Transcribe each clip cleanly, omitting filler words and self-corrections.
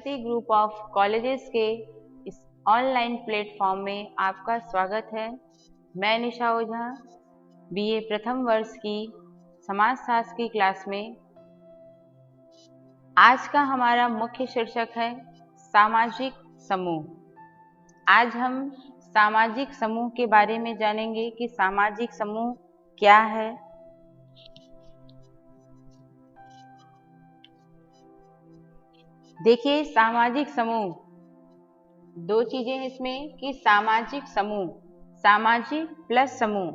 शक्ति group of colleges के इस ऑनलाइन प्लेटफॉर्म में आपका स्वागत है। मैं निशा ओझा बीए प्रथम वर्ष की समाजशास्त्र की क्लास में। आज का हमारा मुख्य शीर्षक है सामाजिक समूह। आज हम सामाजिक समूह के बारे में जानेंगे कि सामाजिक समूह क्या है। देखिए, सामाजिक समूह दो चीजें हैं इसमें कि सामाजिक समूह, सामाजिक प्लस समूह।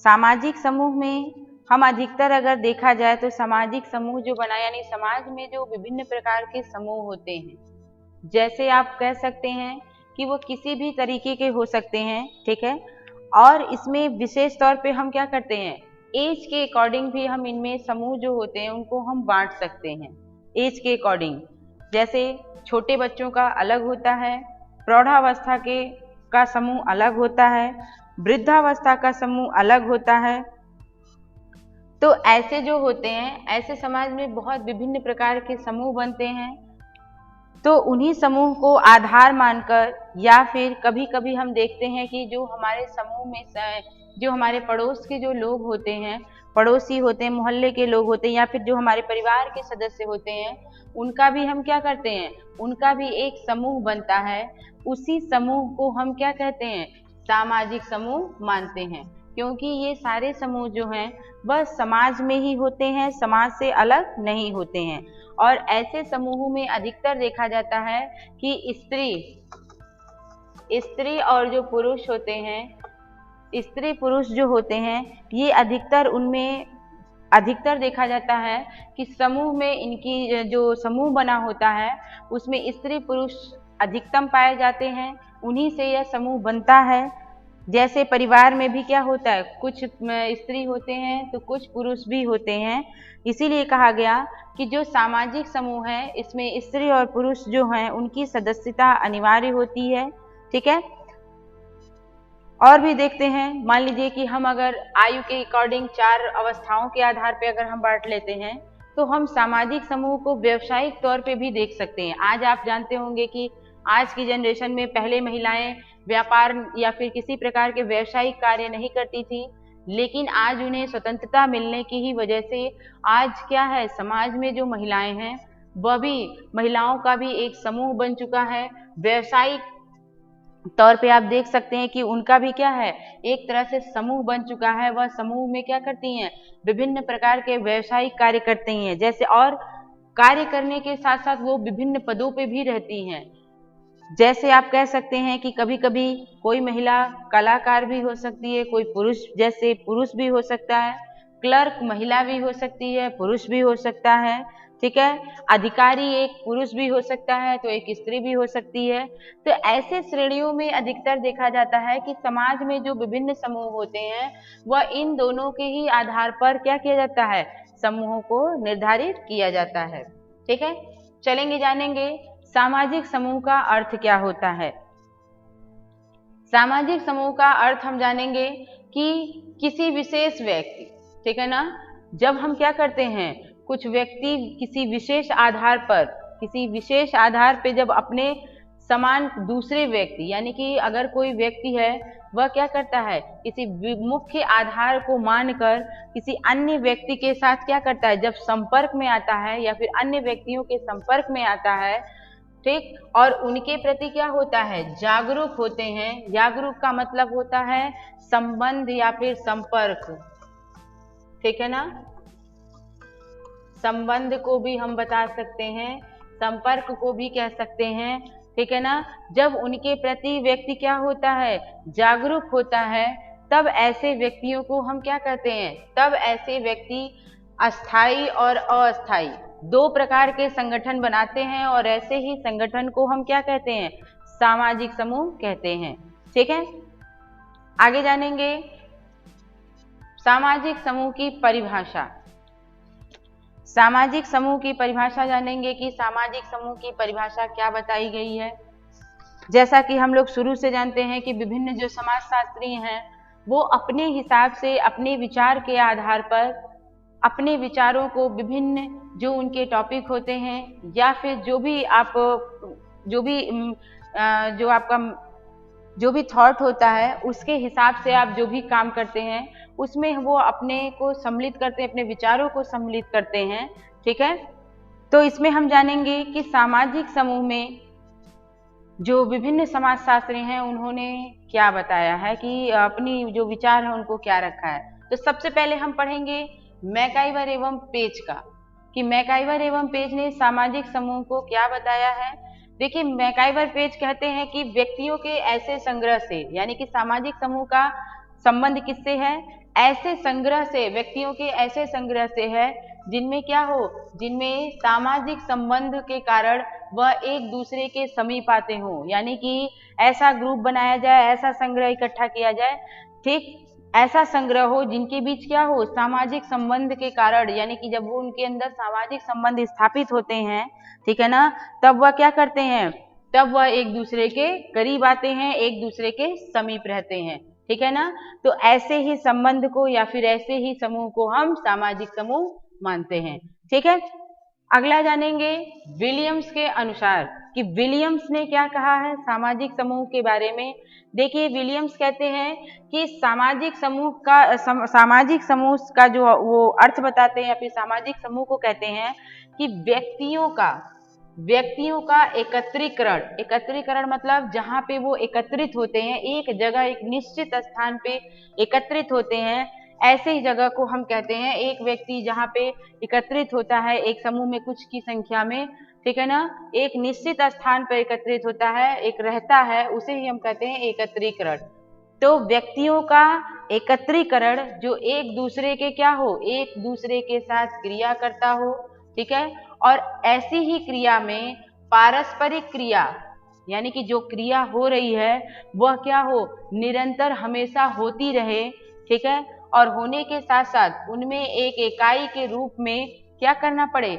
सामाजिक समूह में हम अधिकतर अगर देखा जाए तो सामाजिक समूह जो बना यानी समाज में जो विभिन्न प्रकार के समूह होते हैं, जैसे आप कह सकते हैं कि वो किसी भी तरीके के हो सकते हैं, ठीक है। और इसमें विशेष तौर पे हम क्या करते हैं, एज के अकॉर्डिंग भी हम इनमें समूह जो होते हैं उनको हम बांट सकते हैं एज के अकॉर्डिंग। जैसे छोटे बच्चों का अलग होता है, प्रौढ़ावस्था का समूह अलग होता है, वृद्धावस्था का समूह अलग होता है। तो ऐसे जो होते हैं, ऐसे समाज में बहुत विभिन्न प्रकार के समूह बनते हैं। तो उन्हीं समूह को आधार मानकर या फिर कभी कभी हम देखते हैं कि जो हमारे समूह में जो हमारे पड़ोस के जो लोग होते हैं, पड़ोसी होते हैं, मोहल्ले के लोग होते हैं, या फिर जो हमारे परिवार के सदस्य होते हैं, उनका भी हम क्या करते हैं, उनका भी एक समूह बनता है। उसी समूह को हम क्या कहते हैं, सामाजिक समूह मानते हैं, क्योंकि ये सारे समूह जो हैं वह समाज में ही होते हैं, समाज से अलग नहीं होते हैं। और ऐसे समूहों में अधिकतर देखा जाता है कि स्त्री और जो पुरुष होते हैं, स्त्री पुरुष जो होते हैं, ये अधिकतर देखा जाता है कि समूह में इनकी जो समूह बना होता है उसमें स्त्री पुरुष अधिकतम पाए जाते हैं, उन्हीं से यह समूह बनता है। जैसे परिवार में भी क्या होता है, कुछ स्त्री होते हैं तो कुछ पुरुष भी होते हैं। इसीलिए कहा गया कि जो सामाजिक समूह है इसमें स्त्री और पुरुष जो हैं उनकी सदस्यता अनिवार्य होती है, ठीक है। और भी देखते हैं, मान लीजिए कि हम अगर आयु के अकॉर्डिंग 4 अवस्थाओं के आधार पे अगर हम बांट लेते हैं तो हम सामाजिक समूह को व्यावसायिक तौर पे भी देख सकते हैं। आज आप जानते होंगे कि आज की जनरेशन में पहले महिलाएं व्यापार या फिर किसी प्रकार के व्यावसायिक कार्य नहीं करती थी, लेकिन आज उन्हें स्वतंत्रता मिलने की ही वजह से आज क्या है, समाज में जो महिलाएं हैं वह भी, महिलाओं का भी एक समूह बन चुका है। व्यावसायिक तौर पे आप देख सकते हैं कि उनका भी क्या है, एक तरह से समूह बन चुका है। वह समूह में क्या करती हैं, विभिन्न प्रकार के व्यावसायिक कार्य करती हैं। जैसे और कार्य करने के साथ साथ वो विभिन्न पदों पे भी रहती हैं। जैसे आप कह सकते हैं कि कभी कभी कोई महिला कलाकार भी हो सकती है, कोई पुरुष भी हो सकता है, क्लर्क महिला भी हो सकती है, पुरुष भी हो सकता है, ठीक है। अधिकारी एक पुरुष भी हो सकता है तो एक स्त्री भी हो सकती है। तो ऐसे श्रेणियों में अधिकतर देखा जाता है कि समाज में जो विभिन्न समूह होते हैं वह इन दोनों के ही आधार पर क्या किया जाता है, समूहों को निर्धारित किया जाता है, ठीक है। चलेंगे जानेंगे सामाजिक समूह का अर्थ क्या होता है। सामाजिक समूह का अर्थ हम जानेंगे कि किसी विशेष व्यक्ति, ठीक है ना, जब हम क्या करते हैं, कुछ व्यक्ति किसी विशेष आधार पे जब अपने समान दूसरे व्यक्ति, यानी कि अगर कोई व्यक्ति है वह क्या करता है, किसी मुख्य आधार को मानकर किसी अन्य व्यक्ति के साथ क्या करता है, जब संपर्क में आता है या फिर अन्य व्यक्तियों के संपर्क में आता है, ठीक, और उनके प्रति क्या होता है, जागरूक होते हैं। जागरूक का मतलब होता है संबंध या फिर संपर्क, ठीक है ना। संबंध को भी हम बता सकते हैं, संपर्क को भी कह सकते हैं, ठीक है ना। जब उनके प्रति व्यक्ति क्या होता है, जागरूक होता है, तब ऐसे व्यक्तियों को हम क्या कहते हैं, तब ऐसे व्यक्ति अस्थाई और अस्थाई दो प्रकार के संगठन बनाते हैं, और ऐसे ही संगठन को हम क्या कहते हैं, सामाजिक समूह कहते हैं, ठीक है। आगे जानेंगे सामाजिक समूह की परिभाषा। सामाजिक समूह की परिभाषा जानेंगे कि सामाजिक समूह की परिभाषा क्या बताई गई है। जैसा कि हम लोग शुरू से जानते हैं कि विभिन्न जो समाजशास्त्री हैं वो अपने हिसाब से अपने विचार के आधार पर अपने विचारों को विभिन्न जो उनके टॉपिक होते हैं या फिर जो भी आप जो भी जो आपका जो भी थॉट होता है उसके हिसाब से आप जो भी काम करते हैं उसमें वो अपने को सम्मिलित करते हैं, अपने विचारों को सम्मिलित करते हैं। ठीक है, तो इसमें हम जानेंगे कि सामाजिक समूह में जो विभिन्न समाजशास्त्री हैं उन्होंने क्या बताया है कि अपनी जो विचार है उनको क्या रखा है। तो सबसे पहले हम पढ़ेंगे मैकाइवर एवं पेज का, कि मैकाइवर एवं पेज ने सामाजिक समूह को क्या बताया है। देखिए, मैकाइवर पेज कहते हैं कि व्यक्तियों के ऐसे संग्रह से, यानी कि सामाजिक समूह का संबंध किससे है, ऐसे संग्रह से, व्यक्तियों के ऐसे संग्रह से है जिनमें क्या हो, जिनमें सामाजिक संबंध के कारण वह एक दूसरे के समीप आते हो, यानी कि ऐसा ग्रुप बनाया जाए, ऐसा संग्रह इकट्ठा किया जाए, ठीक, ऐसा संग्रह हो जिनके बीच क्या हो, सामाजिक संबंध के कारण, यानी कि जब वो उनके अंदर सामाजिक संबंध स्थापित होते हैं, ठीक है ना, तब वह क्या करते हैं, तब वह एक दूसरे के करीब आते हैं, एक दूसरे के समीप रहते हैं। ठीक है ना, तो ऐसे ही संबंध को या फिर ऐसे ही समूह को हम सामाजिक समूह मानते हैं। ठीक है, अगला जानेंगे विलियम्स के अनुसार कि विलियम्स ने क्या कहा है सामाजिक समूह के बारे में। देखिए, विलियम्स कहते हैं कि सामाजिक समूह का जो वो अर्थ बताते हैं या फिर सामाजिक समूह को कहते हैं कि व्यक्तियों का एकत्रीकरण मतलब जहाँ पे वो एकत्रित होते हैं, एक जगह एक निश्चित स्थान पे एकत्रित होते हैं, ऐसे ही जगह को हम कहते हैं, एक व्यक्ति जहाँ पे एकत्रित होता है एक समूह में कुछ की संख्या में, ठीक है ना, एक निश्चित स्थान पर एकत्रित होता है, एक रहता है, उसे ही हम कहते हैं एकत्रीकरण। तो व्यक्तियों का एकत्रीकरण जो एक दूसरे के क्या हो, एक दूसरे के साथ क्रिया करता हो, ठीक है, और ऐसी ही क्रिया में पारस्परिक क्रिया, यानी कि जो क्रिया हो रही है वह क्या हो, निरंतर हमेशा होती रहे, ठीक है, और होने के साथ साथ उनमें एक इकाई के रूप में क्या करना पड़े,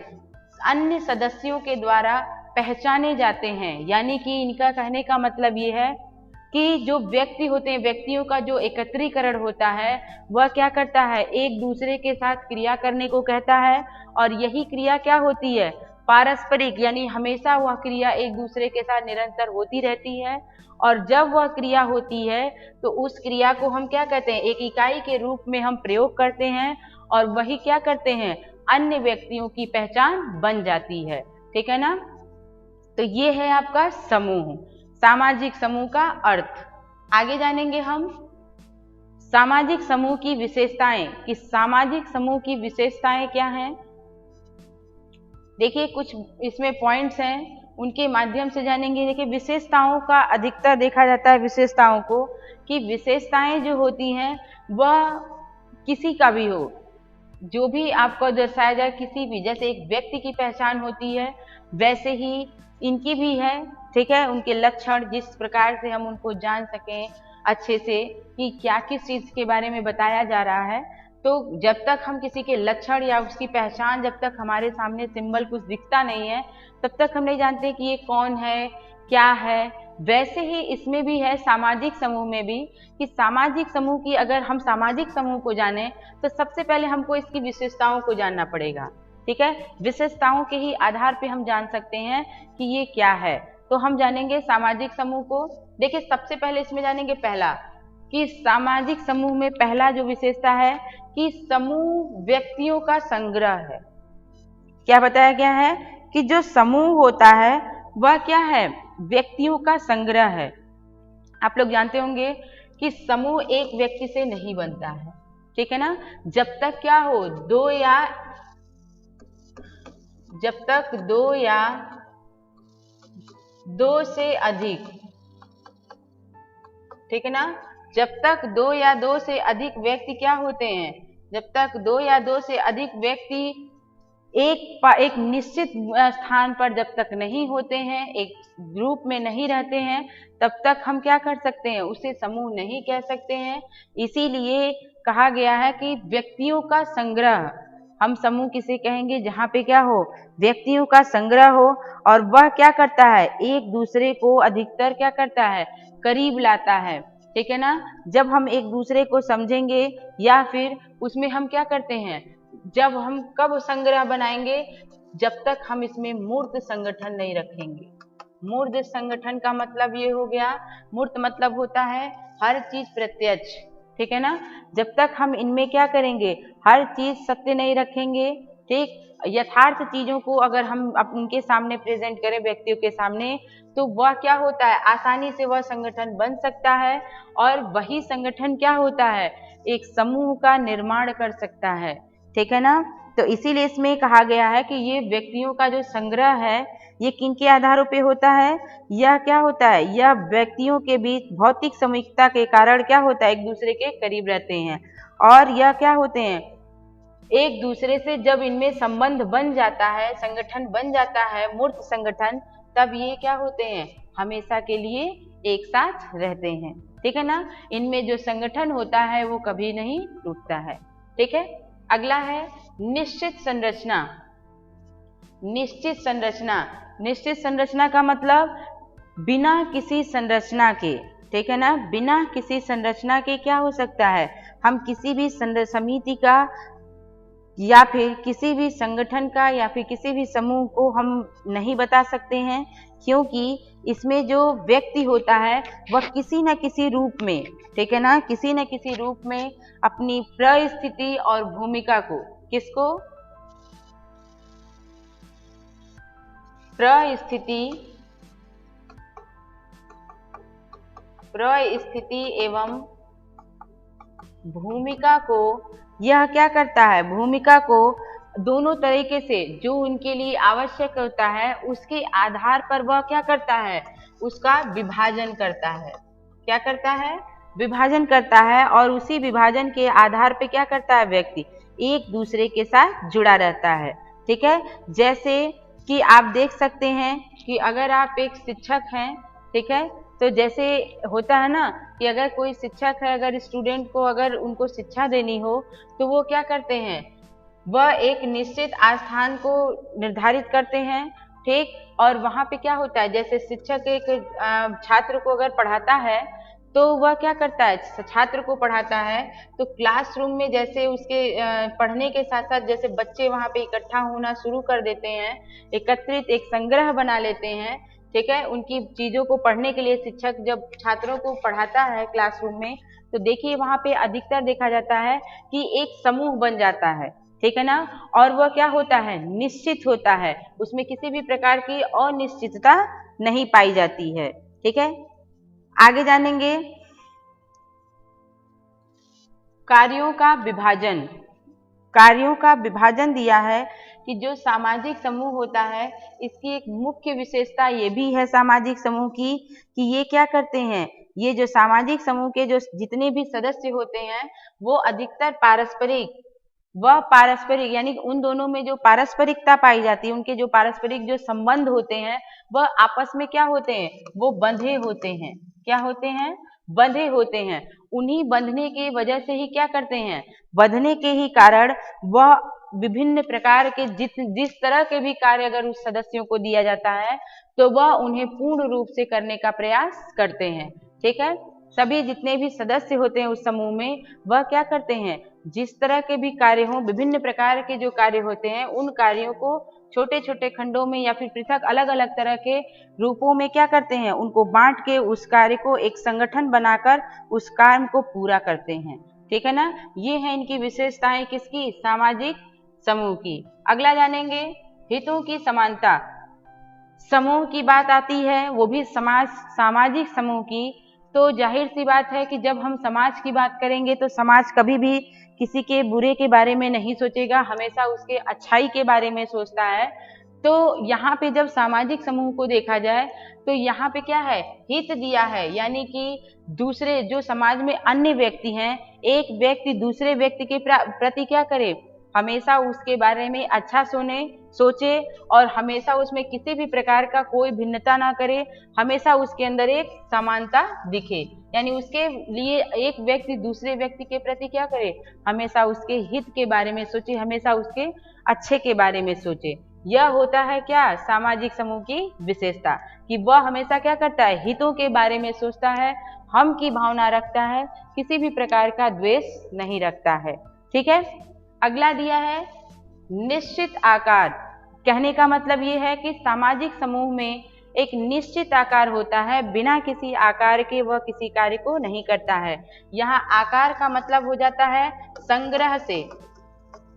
अन्य सदस्यों के द्वारा पहचाने जाते हैं। यानी कि इनका कहने का मतलब ये है कि जो व्यक्ति होते हैं, व्यक्तियों का जो एकत्रीकरण होता है वह क्या करता है, एक दूसरे के साथ क्रिया करने को कहता है, और यही क्रिया क्या होती है, पारस्परिक, यानी हमेशा वह क्रिया एक दूसरे के साथ निरंतर होती रहती है, और जब वह क्रिया होती है तो उस क्रिया को हम क्या कहते हैं, एक इकाई के रूप में हम प्रयोग करते हैं, और वही क्या करते हैं, अन्य व्यक्तियों की पहचान बन जाती है। ठीक है ना, तो ये है आपका समूह, सामाजिक समूह का अर्थ। आगे जानेंगे हम सामाजिक समूह की विशेषताएं, कि सामाजिक समूह की विशेषताएं क्या हैं। देखिए, कुछ इसमें पॉइंट्स हैं, उनके माध्यम से जानेंगे। देखिए, विशेषताओं का अधिकतर देखा जाता है विशेषताओं को, कि विशेषताएं जो होती हैं वह किसी का भी हो, जो भी आपको दर्शाया जाए, किसी भी, जैसे एक व्यक्ति की पहचान होती है वैसे ही इनकी भी है, ठीक है, उनके लक्षण, जिस प्रकार से हम उनको जान सकें अच्छे से कि क्या किस चीज के बारे में बताया जा रहा है। तो जब तक हम किसी के लक्षण या उसकी पहचान, जब तक हमारे सामने सिंबल कुछ दिखता नहीं है तब तक हम नहीं जानते कि ये कौन है, क्या है। वैसे ही इसमें भी है, सामाजिक समूह में भी, कि सामाजिक समूह की अगर हम सामाजिक समूह को जाने तो सबसे पहले हमको इसकी विशेषताओं को जानना पड़ेगा। ठीक है, विशेषताओं के ही आधार पे हम जान सकते हैं कि ये क्या है। तो हम जानेंगे सामाजिक समूह को। देखिए, सबसे पहले इसमें जानेंगे पहला, कि सामाजिक समूह में पहला जो विशेषता है कि समूह व्यक्तियों का संग्रह है। क्या बताया गया है कि जो समूह होता है वह क्या है, व्यक्तियों का संग्रह है। आप लोग जानते होंगे कि समूह एक व्यक्ति से नहीं बनता है, ठीक है ना, जब तक क्या हो, दो या दो से अधिक, ठीक है ना, जब तक दो या दो से अधिक व्यक्ति क्या होते हैं, जब तक दो या दो से अधिक व्यक्ति एक निश्चित स्थान पर जब तक नहीं होते हैं, एक ग्रुप में नहीं रहते हैं, तब तक हम क्या कर सकते हैं, उसे समूह नहीं कह सकते हैं। इसीलिए कहा गया है कि व्यक्तियों का संग्रह, हम समूह किसे कहेंगे, जहाँ पे क्या हो, व्यक्तियों का संग्रह हो, और वह क्या करता है, एक दूसरे को अधिकतर क्या करता है, करीब लाता है। ठीक है ना, जब हम एक दूसरे को समझेंगे या फिर उसमें हम क्या करते हैं, जब हम कब संग्रह बनाएंगे, जब तक हम इसमें मूर्त संगठन नहीं रखेंगे। मूर्त संगठन का मतलब ये हो गया, मूर्त मतलब होता है हर चीज प्रत्यक्ष, ठीक है ना। जब तक हम इनमें क्या करेंगे, हर चीज सत्य नहीं रखेंगे, ठीक, यथार्थ चीजों को अगर हम उनके सामने प्रेजेंट करें, व्यक्तियों के सामने, तो वह क्या होता है, आसानी से वह संगठन बन सकता है और वही संगठन क्या होता है, एक समूह का निर्माण कर सकता है, ठीक है ना। तो इसीलिए इसमें कहा गया है कि ये व्यक्तियों का जो संग्रह है ये किनके आधारों पे होता है, यह क्या होता है, यह व्यक्तियों के बीच भौतिक समूहिकता के कारण क्या होता है, एक दूसरे के करीब रहते हैं और यह क्या होते हैं, एक दूसरे से जब इनमें संबंध बन जाता है, संगठन बन जाता है, मूर्त संगठन, तब ये क्या होते हैं, हमेशा के लिए एक साथ रहते हैं, ठीक है ना। इनमें जो संगठन होता है वो कभी नहीं टूटता है, ठीक है। अगला है निश्चित संरचना। निश्चित संरचना, निश्चित संरचना का मतलब बिना किसी संरचना के, ठीक है ना, बिना किसी संरचना के क्या हो सकता है, हम किसी भी समिति का या फिर किसी भी संगठन का या फिर किसी भी समूह को हम नहीं बता सकते हैं, क्योंकि इसमें जो व्यक्ति होता है वह किसी न किसी रूप में, ठीक है ना, किसी न किसी रूप में अपनी परिस्थिति और भूमिका को, किसको, परिस्थिति एवं भूमिका को, यह क्या करता है, भूमिका को दोनों तरीके से जो उनके लिए आवश्यक होता है उसके आधार पर वह क्या करता है, उसका विभाजन करता है। क्या करता है, विभाजन करता है और उसी विभाजन के आधार पे क्या करता है, व्यक्ति एक दूसरे के साथ जुड़ा रहता है, ठीक है। जैसे कि आप देख सकते हैं कि अगर आप एक शिक्षक हैं, ठीक है, तो जैसे होता है ना कि अगर कोई शिक्षक है, अगर स्टूडेंट को अगर उनको शिक्षा देनी हो तो वो क्या करते हैं, वह एक निश्चित स्थान को निर्धारित करते हैं, ठीक, और वहां पे क्या होता है, जैसे शिक्षक एक छात्र को अगर पढ़ाता है तो वह क्या करता है, छात्र को पढ़ाता है तो क्लासरूम में जैसे उसके पढ़ने के साथ साथ जैसे बच्चे वहां पे इकट्ठा होना शुरू कर देते हैं, एकत्रित एक संग्रह बना लेते हैं, ठीक है, उनकी चीजों को पढ़ने के लिए शिक्षक जब छात्रों को पढ़ाता है क्लासरूम में, तो देखिए वहां पे अधिकतर देखा जाता है कि एक समूह बन जाता है, ठीक है ना, और वह क्या होता है, निश्चित होता है, उसमें किसी भी प्रकार की अनिश्चितता नहीं पाई जाती है, ठीक है। आगे जानेंगे कार्यों का विभाजन। कार्यों का विभाजन दिया है कि जो सामाजिक समूह होता है इसकी एक मुख्य विशेषता ये भी है सामाजिक समूह की कि ये क्या करते हैं, ये जो सामाजिक समूह के जो जितने भी सदस्य होते हैं वो अधिकतर पारस्परिक, वह पारस्परिक यानी उन दोनों में जो पारस्परिकता पाई जाती है, उनके जो पारस्परिक जो संबंध होते हैं वह आपस में क्या होते हैं, वो बंधे होते हैं। क्या होते हैं, बंधे होते हैं। उन्हीं बंधने की वजह से ही क्या करते हैं, बंधने के ही कारण वह विभिन्न प्रकार के जिस तरह के भी कार्य अगर उस सदस्यों को दिया जाता है तो वह उन्हें पूर्ण रूप से करने का प्रयास करते हैं, ठीक है। सभी जितने भी सदस्य होते हैं उस समूह में वह क्या करते हैं, जिस तरह के भी कार्य हों, विभिन्न प्रकार के जो कार्य होते हैं उन कार्यों को छोटे छोटे खंडों में या फिर पृथक अलग अलग तरह के रूपों में क्या करते हैं, उनको बांट के उस कार्य को एक संगठन बनाकर उस काम को पूरा करते हैं, ठीक है ना। ये है इनकी विशेषताएं, किसकी, सामाजिक समूह की। अगला जानेंगे हितों की समानता। समूह की बात आती है वो भी सामाजिक समूह की, तो जाहिर सी बात है कि जब हम समाज की बात करेंगे तो समाज कभी भी किसी के बुरे के बारे में नहीं सोचेगा, हमेशा उसके अच्छाई के बारे में सोचता है। तो यहाँ पे जब सामाजिक समूह को देखा जाए तो यहाँ पे क्या है, हित दिया है, यानी कि दूसरे जो समाज में अन्य व्यक्ति हैं, एक व्यक्ति दूसरे व्यक्ति के प्रति क्या करे, हमेशा उसके बारे में अच्छा सोचे और हमेशा उसमें किसी भी प्रकार का कोई भिन्नता ना करे, हमेशा उसके अंदर एक समानता दिखे, यानी उसके लिए एक व्यक्ति दूसरे व्यक्ति के प्रति क्या करे, हमेशा उसके हित के बारे में सोचे, हमेशा उसके अच्छे के बारे में सोचे। यह होता है क्या, सामाजिक समूह की विशेषता, कि वह हमेशा क्या करता है, हितों के बारे में सोचता है, हम की भावना रखता है, किसी भी प्रकार का द्वेष नहीं रखता है, ठीक है। अगला दिया है निश्चित आकार। कहने का मतलब ये है कि सामाजिक समूह में एक निश्चित आकार होता है, बिना किसी आकार के वह किसी कार्य को नहीं करता है। यहाँ आकार का मतलब हो जाता है संग्रह से,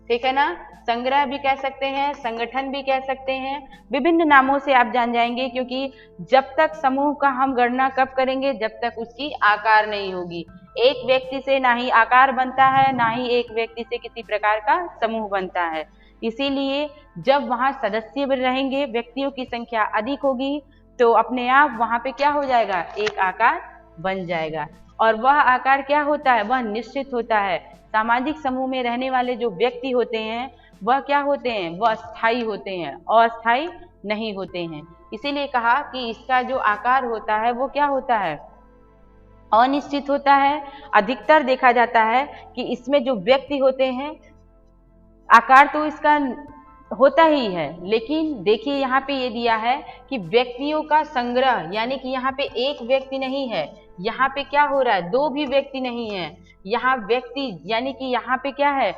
ठीक है ना। संग्रह भी कह सकते हैं, संगठन भी कह सकते हैं, विभिन्न नामों से आप जान जाएंगे, क्योंकि जब तक समूह का हम गणना कब करेंगे, जब तक उसकी आकार नहीं होगी। एक व्यक्ति से ना ही आकार बनता है, ना ही एक व्यक्ति से किसी प्रकार का समूह बनता है। इसीलिए जब वहां सदस्य रहेंगे, व्यक्तियों की संख्या अधिक होगी, तो अपने आप वहां पे क्या हो जाएगा, एक आकार बन जाएगा। और वह आकार क्या होता है, वह निश्चित होता है। सामाजिक समूह में रहने वाले जो व्यक्ति होते हैं वह क्या होते हैं, वह स्थायी होते हैं, अस्थायी नहीं होते हैं। इसीलिए कहा कि इसका जो आकार होता है वो क्या होता है, अनिश्चित होता है। अधिकतर देखा जाता है कि इसमें जो व्यक्ति होते हैं, आकार तो इसका होता ही है, लेकिन देखिए यहाँ पे ये दिया है कि व्यक्तियों का संग्रह, यानी कि यहाँ पे एक व्यक्ति नहीं है, यहाँ पे क्या हो रहा है, दो भी व्यक्ति नहीं है, यहाँ व्यक्ति यानी कि यहाँ पे क्या है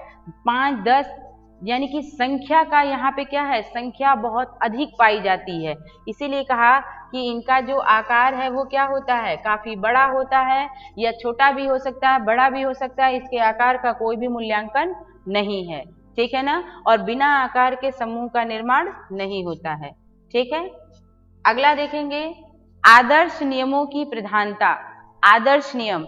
5, 10, यानी कि संख्या का यहाँ पे क्या है, संख्या बहुत अधिक पाई जाती है। इसीलिए कहा कि इनका जो आकार है वो क्या होता है, काफी बड़ा होता है, या छोटा भी हो सकता है, बड़ा भी हो सकता है। इसके आकार का कोई भी मूल्यांकन नहीं है, ठीक है ना। और बिना आकार के समूह का निर्माण नहीं होता है, ठीक है। अगला देखेंगे आदर्श नियमों की प्रधानता। आदर्श नियम,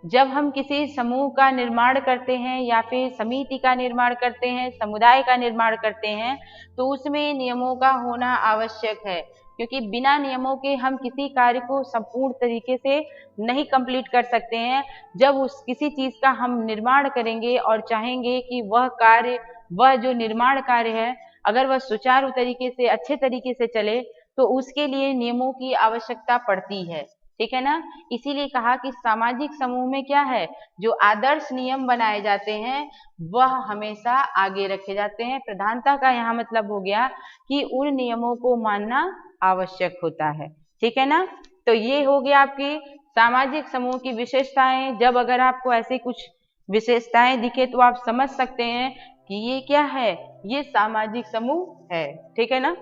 जब हम किसी समूह का निर्माण करते हैं या फिर समिति का निर्माण करते हैं, समुदाय का निर्माण करते हैं, तो उसमें नियमों का होना आवश्यक है, क्योंकि बिना नियमों के हम किसी कार्य को संपूर्ण तरीके से नहीं कंप्लीट कर सकते हैं। जब उस किसी चीज का हम निर्माण करेंगे और चाहेंगे कि वह कार्य, वह जो निर्माण कार्य है, अगर वह सुचारू तरीके से, अच्छे तरीके से चले, तो उसके लिए नियमों की आवश्यकता पड़ती है, ठीक है ना। इसीलिए कहा कि सामाजिक समूह में क्या है, जो आदर्श नियम बनाए जाते हैं वह हमेशा आगे रखे जाते हैं। प्रधानता का यहाँ मतलब हो गया कि उन नियमों को मानना आवश्यक होता है, ठीक है ना। तो ये हो गया आपकी सामाजिक समूह की विशेषताएं। जब अगर आपको ऐसी कुछ विशेषताएं दिखे तो आप समझ सकते हैं कि ये क्या है, ये सामाजिक समूह है, ठीक है ना।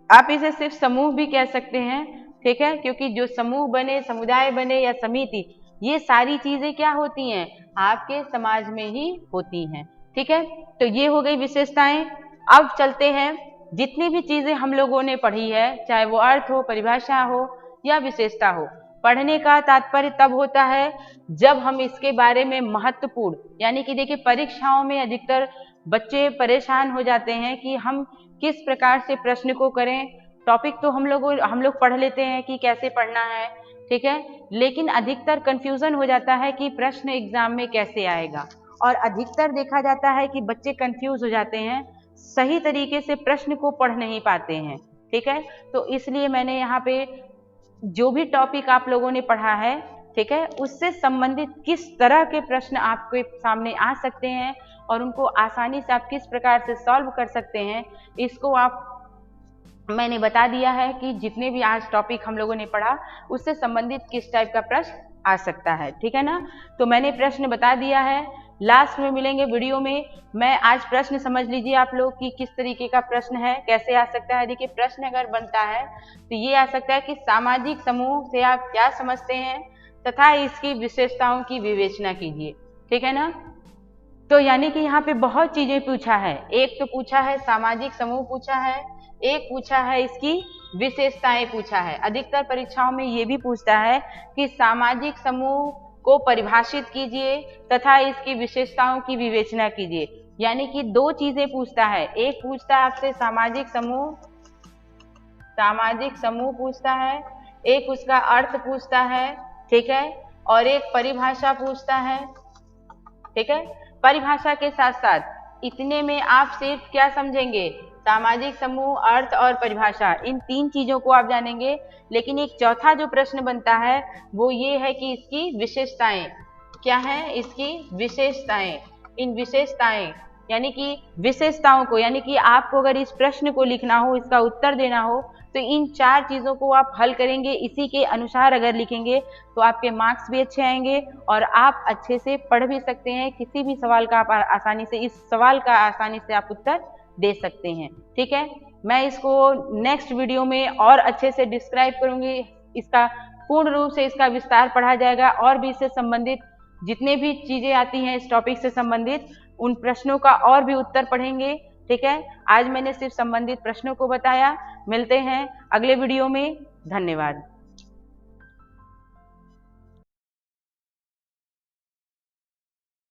आप इसे सिर्फ समूह भी कह सकते हैं, ठीक है, क्योंकि जो समूह बने, समुदाय बने या समिति, ये सारी चीजें क्या होती हैं, आपके समाज में ही होती हैं, ठीक है। तो ये हो गई विशेषताएं। अब चलते हैं, जितनी भी चीजें हम लोगों ने पढ़ी है, चाहे वो अर्थ हो, परिभाषा हो या विशेषता हो, पढ़ने का तात्पर्य तब होता है जब हम इसके बारे में महत्वपूर्ण, यानी कि देखिए परीक्षाओं में अधिकतर बच्चे परेशान हो जाते हैं कि हम किस प्रकार से प्रश्न को करें। टॉपिक तो हम लोग पढ़ लेते हैं कि कैसे पढ़ना है, ठीक है, लेकिन अधिकतर कंफ्यूजन हो जाता है कि प्रश्न एग्जाम में कैसे आएगा। और अधिकतर देखा जाता है कि बच्चे कंफ्यूज हो जाते हैं, सही तरीके से प्रश्न को पढ़ नहीं पाते हैं, ठीक है। तो इसलिए मैंने यहाँ पे जो भी टॉपिक आप लोगों ने पढ़ा है, ठीक है, उससे संबंधित किस तरह के प्रश्न आपके सामने आ सकते हैं और उनको आसानी से आप किस प्रकार से सॉल्व कर सकते हैं, इसको मैंने बता दिया है कि जितने भी आज टॉपिक हम लोगों ने पढ़ा उससे संबंधित किस टाइप का प्रश्न आ सकता है, ठीक है ना। तो मैंने प्रश्न बता दिया है, लास्ट में मिलेंगे वीडियो में। मैं आज प्रश्न समझ लीजिए आप लोग कि किस तरीके का प्रश्न है, कैसे आ सकता है। देखिए प्रश्न अगर बनता है तो ये आ सकता है कि सामाजिक समूह से आप क्या समझते हैं तथा इसकी विशेषताओं की विवेचना कीजिए, ठीक है ना। तो यानी कि यहाँ पे बहुत चीजें पूछा है। एक तो पूछा है सामाजिक समूह पूछा है, एक पूछा है इसकी विशेषताएं पूछा है। अधिकतर परीक्षाओं में ये भी पूछता है कि सामाजिक समूह को परिभाषित कीजिए तथा इसकी विशेषताओं की विवेचना कीजिए। यानी कि दो चीजें पूछता है, एक पूछता है आपसे सामाजिक समूह पूछता है, एक उसका अर्थ पूछता है, ठीक है, और एक परिभाषा पूछता है, ठीक है। परिभाषा के साथ साथ इतने में आप सिर्फ क्या समझेंगे, सामाजिक समूह, अर्थ और परिभाषा, इन तीन चीजों को आप जानेंगे। लेकिन एक चौथा जो प्रश्न बनता है वो ये है कि इसकी विशेषताएं क्या है, इसकी विशेषताएं, इन विशेषताएं यानी कि विशेषताओं को, यानी कि आपको अगर इस प्रश्न को लिखना हो, इसका उत्तर देना हो, तो इन 4 चीजों को आप हल करेंगे, इसी के अनुसार अगर लिखेंगे तो आपके मार्क्स भी अच्छे आएंगे और आप अच्छे से पढ़ भी सकते हैं। किसी भी सवाल का आप आसानी से, इस सवाल का आसानी से आप उत्तर दे सकते हैं। ठीक है, मैं इसको नेक्स्ट वीडियो में और अच्छे से डिस्क्राइब करूंगी, इसका पूर्ण रूप से इसका विस्तार पढ़ा जाएगा और भी इससे संबंधित जितने भी चीजें आती हैं इस टॉपिक से संबंधित, उन प्रश्नों का और भी उत्तर पढ़ेंगे। ठीक है, आज मैंने सिर्फ संबंधित प्रश्नों को बताया। मिलते हैं अगले वीडियो में। धन्यवाद।